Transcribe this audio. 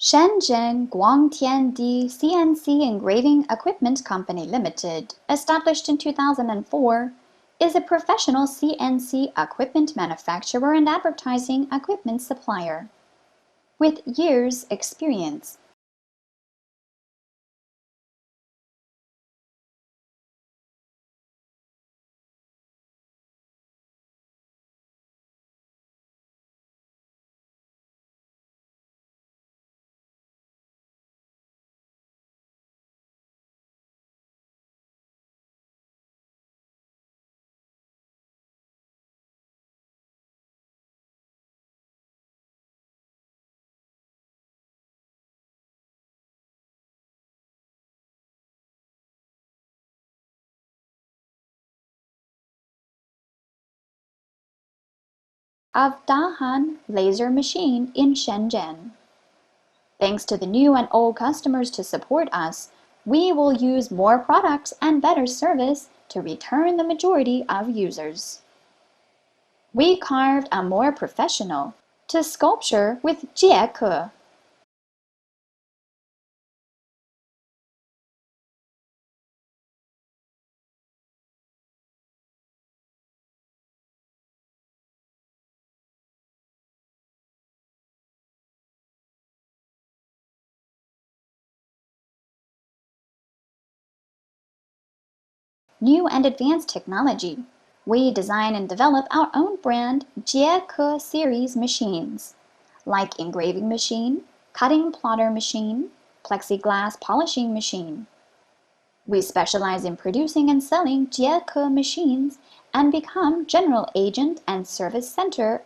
Shenzhen Guangtiandi CNC Engraving Equipment Company Limited, established in 2004, is a professional CNC equipment manufacturer and advertising equipment supplier with years' experience. Of Dahan laser machine in Shenzhen. Thanks to the new and old customers to support us, we will use more products and better service to return the majority of users. We carved a more professional to sculpture with jieke. New and advanced technology. We design and develop our own brand jieke series machines, like engraving machine, cutting plotter machine, plexiglass polishing machine. We specialize in producing and selling jieke machines and become general agent and service center